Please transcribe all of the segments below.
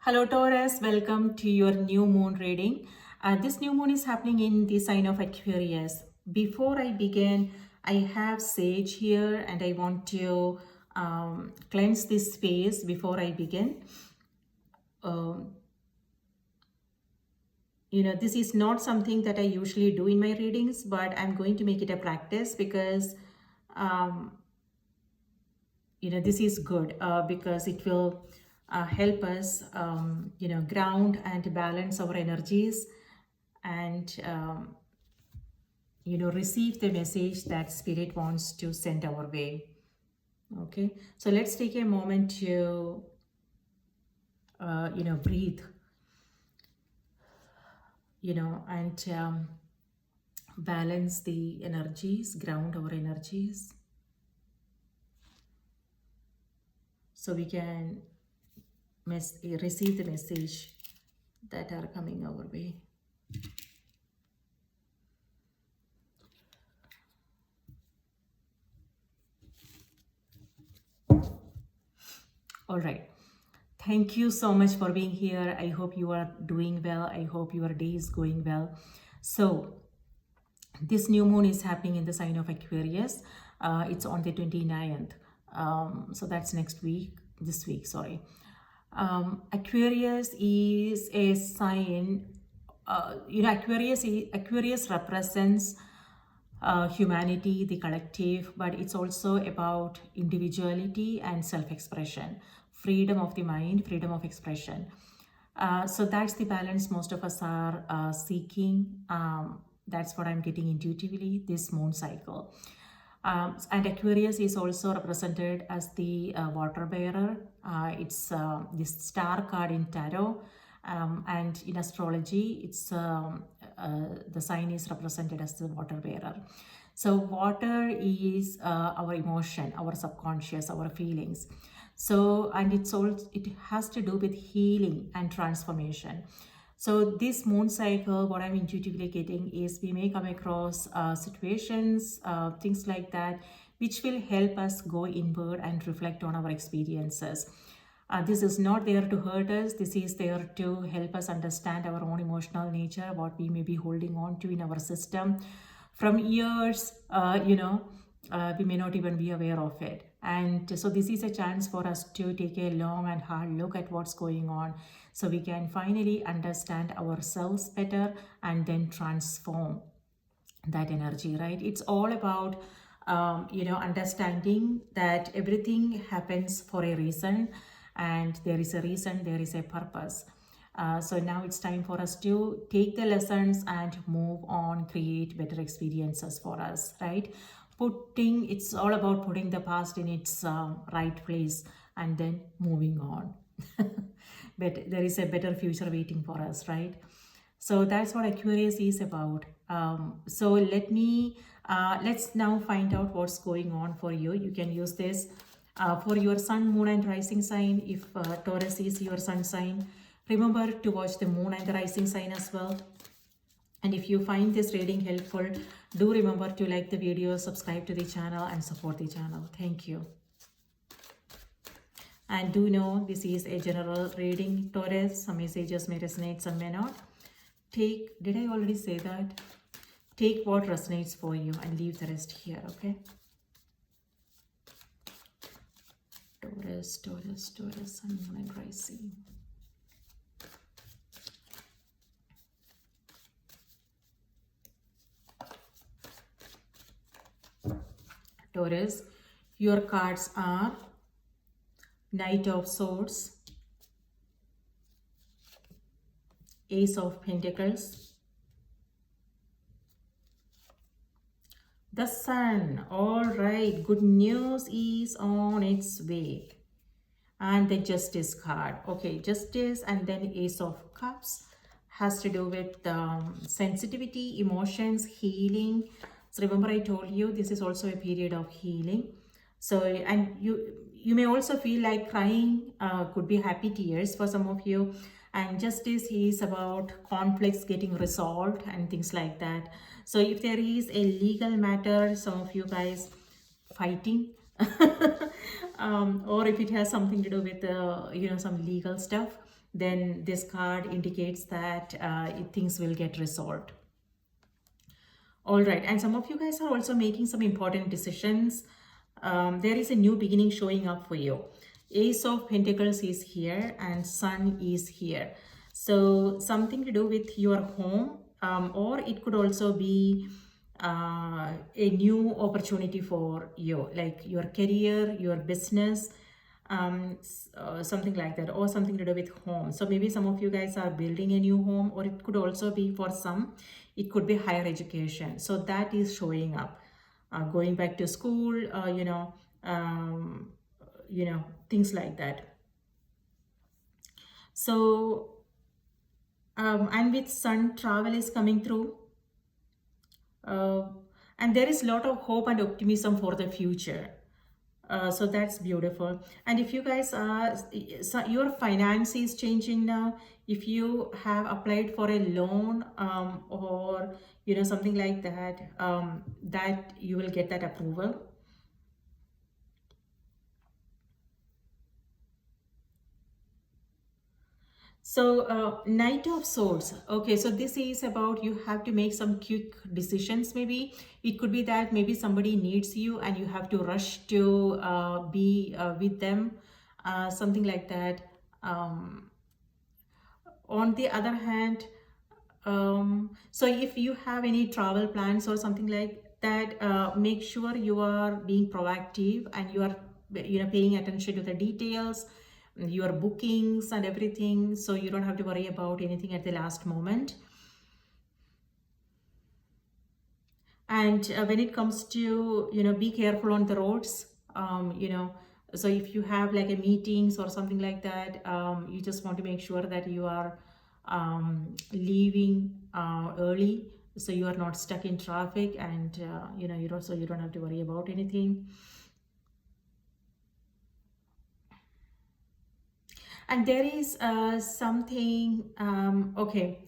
Hello Taurus, welcome to your new moon reading. This new moon is happening in the sign of Aquarius. Before I begin, I have sage here and I want to cleanse this space before I begin. Um, this is not something that I usually do in my readings, but I'm going to make it a practice because um, this is good because it will help us ground and balance our energies and receive the message that spirit wants to send our way. Okay, so let's take a moment to breathe, and balance the energies, ground our energies, so we can receive the message that are coming our way. All right. Thank you so much for being here. I hope you are doing well. I hope your day is going well. So, this new moon is happening in the sign of Aquarius. It's on the 29th. So, that's next week. This week, sorry. Aquarius is a sign, Aquarius represents humanity, the collective, but it's also about individuality and self-expression, freedom of the mind, freedom of expression. So that's the balance most of us are seeking. That's what I'm getting intuitively this moon cycle. And Aquarius is also represented as the water bearer. It's this star card in tarot. And in astrology, it's the sign is represented as the water bearer. So water is our emotion, our subconscious, our feelings. So, and it has to do with healing and transformation. So this moon cycle, what I'm intuitively getting is we may come across situations, things like that, which will help us go inward and reflect on our experiences. This is not there to hurt us. This is there to help us understand our own emotional nature, what we may be holding on to in our system. From years, we may not even be aware of it. And so this is a chance for us to take a long and hard look at what's going on so we can finally understand ourselves better and then transform that energy, right? It's all about, understanding that everything happens for a reason, and there is a reason, there is a purpose. So now it's time for us to take the lessons and move on, create better experiences for us, right? It's all about putting the past in its right place and then moving on. But there is a better future waiting for us, right? So that's what Aquarius is about. So let's now find out what's going on for you. You can use this for your sun, moon and rising sign. If Taurus is your sun sign, remember to watch the moon and the rising sign as well. And if you find this reading helpful, do remember to like the video, subscribe to the channel and support the channel. Thank you. And do know this is a general reading, Taurus. Some messages may resonate, some may not. Did I already say that? Take what resonates for you and leave the rest here, okay? Taurus, Taurus, Taurus, sun, moon and rising. Taurus, your cards are Knight of Swords, Ace of Pentacles, the Sun. All right, good news is on its way. And the Justice card. Okay, Justice and then Ace of Cups has to do with sensitivity, emotions, healing. So remember I told you this is also a period of healing. So, and you may also feel like crying, could be happy tears for some of you. And Justice is about conflicts getting resolved and things like that. So if there is a legal matter, some of you guys fighting, or if it has something to do with some legal stuff, then this card indicates that things will get resolved. All right, and some of you guys are also making some important decisions. There is a new beginning showing up for you. Ace of Pentacles is here and Sun is here. So something to do with your home, or it could also be a new opportunity for you, like your career, your business, something like that, or something to do with home. So maybe some of you guys are building a new home, or it could also be, for some, it could be higher education. So that is showing up, going back to school, things like that. So and with Sun, travel is coming through, and there is a lot of hope and optimism for the future. So that's beautiful. And if you guys are, so your finance is changing now. If you have applied for a loan, or something like that, that you will get that approval. So Knight of Swords. Okay, so this is about, you have to make some quick decisions. Maybe it could be that maybe somebody needs you and you have to rush to be with them, something like that. On the other hand, so if you have any travel plans or something like that, make sure you are being proactive and you are paying attention to the details, your bookings and everything, so you don't have to worry about anything at the last moment. And when it comes to be careful on the roads, so if you have like a meetings or something like that, you just want to make sure that you are leaving early, so you are not stuck in traffic, and so you don't have to worry about anything. And there is something, okay,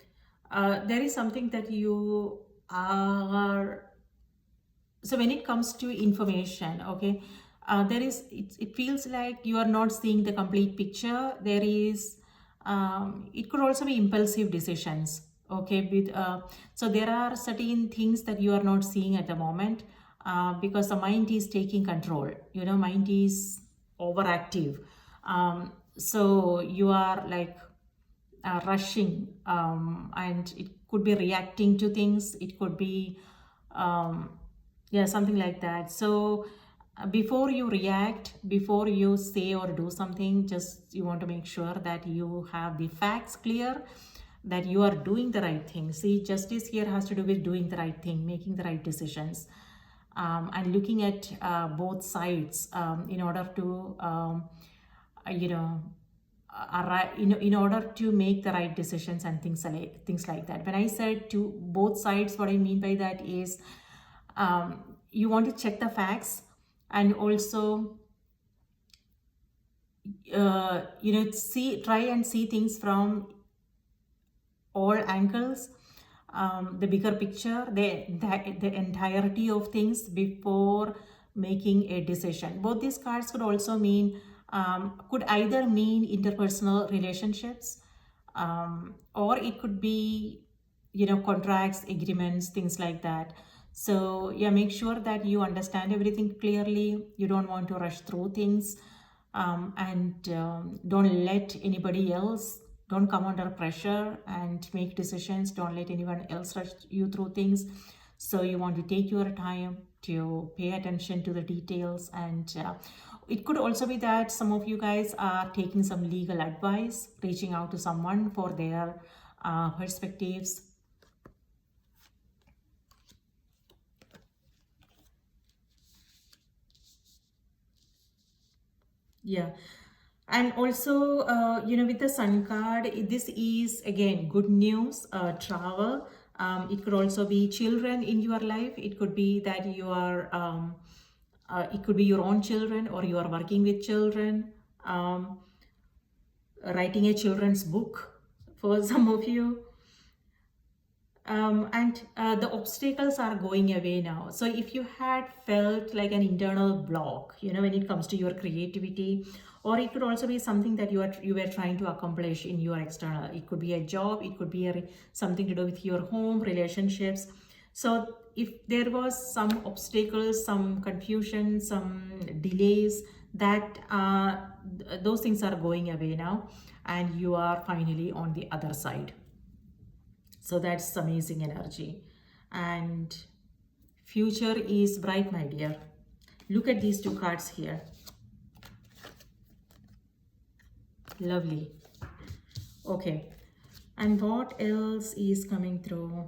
there is something that you are, so when it comes to information, okay, there is, it feels like you are not seeing the complete picture. There is, it could also be impulsive decisions, okay, with, so there are certain things that you are not seeing at the moment, because the mind is taking control, mind is overactive. So you are like rushing, and it could be reacting to things, it could be yeah, something like that. So before you react, before you say or do something, just you want to make sure that you have the facts clear, that you are doing the right thing. See, justice here has to do with doing the right thing, making the right decisions, and looking at both sides, in order to in order to make the right decisions and things like that. When I said to both sides, what I mean by that is, you want to check the facts, and also try and see things from all angles, the bigger picture, the entirety of things before making a decision. Both these cards could also mean, could either mean interpersonal relationships, or it could be contracts, agreements, things like that. So yeah, make sure that you understand everything clearly. You don't want to rush through things, and don't let anybody else, don't come under pressure and make decisions. Don't let anyone else rush you through things. So you want to take your time to pay attention to the details. And it could also be that some of you guys are taking some legal advice, reaching out to someone for their perspectives. Yeah. And also, with the Sun card, this is again good news, travel. It could also be children in your life. It could be that you are, it could be your own children, or you are working with children, writing a children's book for some of you. And the obstacles are going away now. So if you had felt like an internal block, when it comes to your creativity, Or it could also be something that you were trying to accomplish in your external. It could be a job, it could be something to do with your home, relationships. So if there was some obstacles, some confusion, some delays, that those things are going away now, and you are finally on the other side. So that's amazing energy. And future is bright, my dear. Look at these two cards here. Lovely. Okay, and what else is coming through?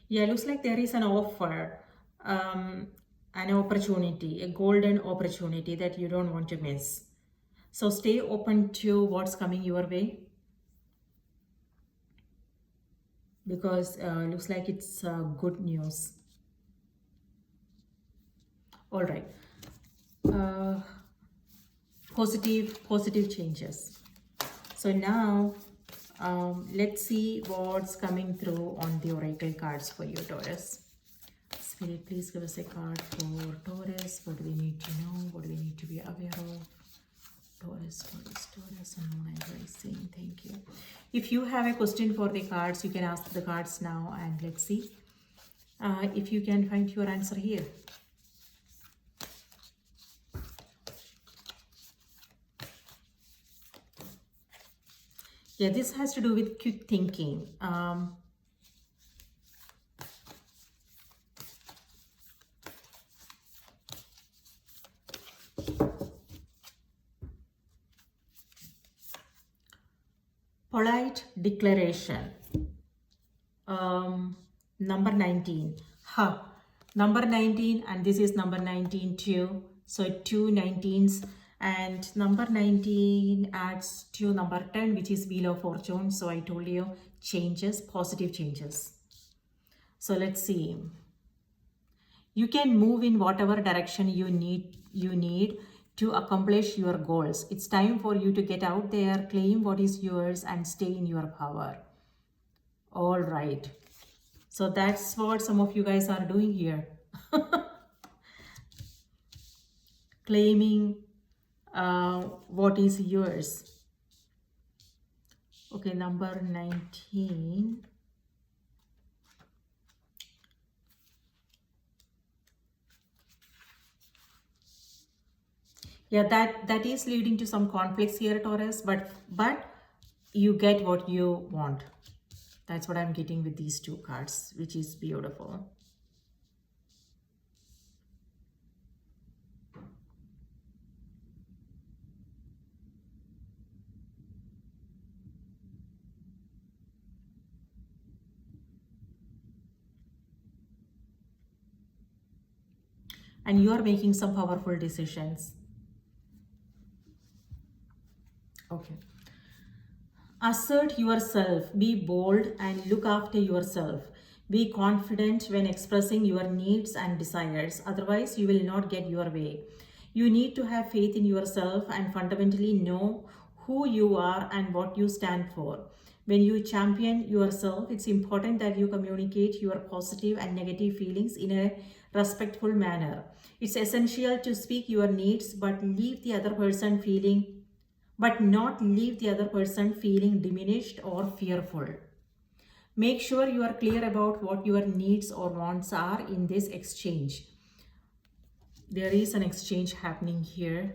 Yeah, looks like there is an offer, an opportunity, a golden opportunity that you don't want to miss. So stay open to what's coming your way, because looks like it's good news. All right. Positive changes. So now let's see what's coming through on the oracle cards for you, Taurus. Spirit, please give us a card for Taurus. What do we need to know? What do we need to be aware of? Taurus, unknown and rising. Thank you. If you have a question for the cards, you can ask the cards now, and let's see if you can find your answer here. Yeah, this has to do with quick thinking. Polite declaration. Number 19. Number 19, and this is number 19 too. So 2 19s, and number 19 adds to number 10, which is Wheel of Fortune. So I told you, changes, positive changes. So let's see. You can move in whatever direction you need to accomplish your goals. It's time for you to get out there, claim what is yours, and stay in your power. All right. So that's what some of you guys are doing here. Claiming what is yours. Okay, number 19. Yeah, that is leading to some conflicts here, Taurus, but you get what you want. That's what I'm getting with these two cards, which is beautiful. And you are making some powerful decisions. Okay. Assert yourself, be bold, and look after yourself. Be confident when expressing your needs and desires, otherwise you will not get your way. You need to have faith in yourself and fundamentally know who you are and what you stand for. When you champion yourself, it's important that you communicate your positive and negative feelings in a respectful manner. It's essential to speak your needs, but not leave the other person feeling diminished or fearful. Make sure you are clear about what your needs or wants are in this exchange. There is an exchange happening here,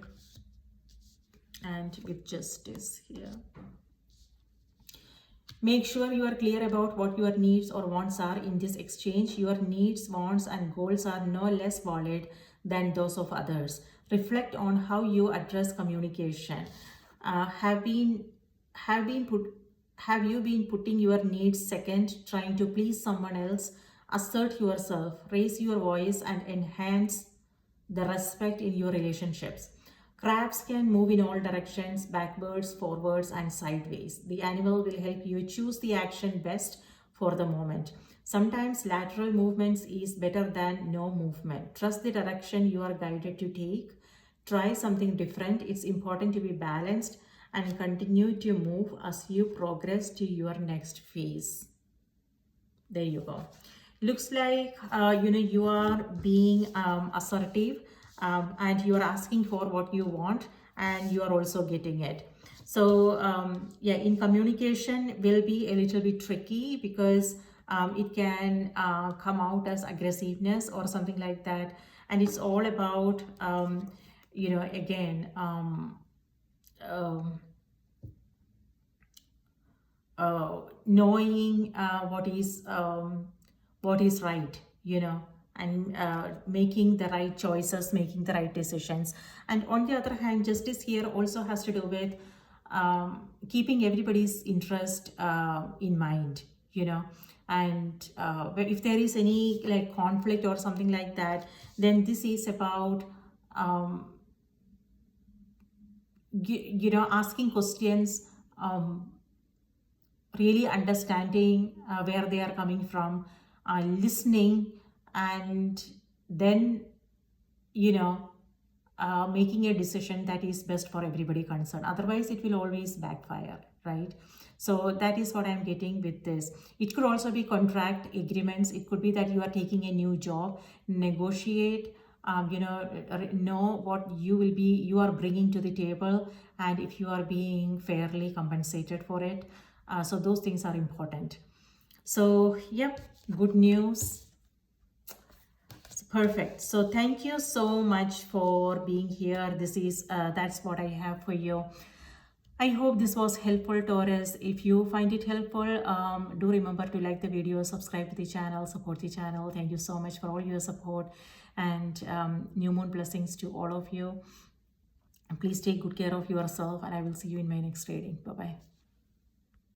and with justice here. Make sure you are clear about what your needs or wants are in this exchange. Your needs, wants, and goals are no less valid than those of others. Reflect on how you address communication. Have you been putting your needs second, trying to please someone else? Assert yourself, raise your voice, and enhance the respect in your relationships. Crabs can move in all directions, backwards, forwards, and sideways. The animal will help you choose the action best for the moment. Sometimes lateral movements is better than no movement. Trust the direction you are guided to take. Try something different. It's important to be balanced. and continue to move as you progress to your next phase. There you go. Looks like you are being assertive, and you are asking for what you want, and you are also getting it. So yeah, in communication will be a little bit tricky, because it can come out as aggressiveness or something like that, and it's all about again knowing what is right, and making the right choices, making the right decisions. And on the other hand, justice here also has to do with keeping everybody's interest in mind, and if there is any like conflict or something like that, then this is about asking questions, really understanding where they are coming from, listening, and then making a decision that is best for everybody concerned. Otherwise it will always backfire, right? So that is what I'm getting with this. It could also be contract agreements. It could be that you are taking a new job, negotiate, know what you are bringing to the table, and if you are being fairly compensated for it. So those things are important. So yep, good news. Perfect. So thank you so much for being here. This is that's what I have for you. I hope this was helpful, Taurus. If you find it helpful, do remember to like the video, subscribe to the channel, support the channel. Thank you so much for all your support, and new moon blessings to all of you. And please take good care of yourself, and I will see you in my next reading. Bye-bye.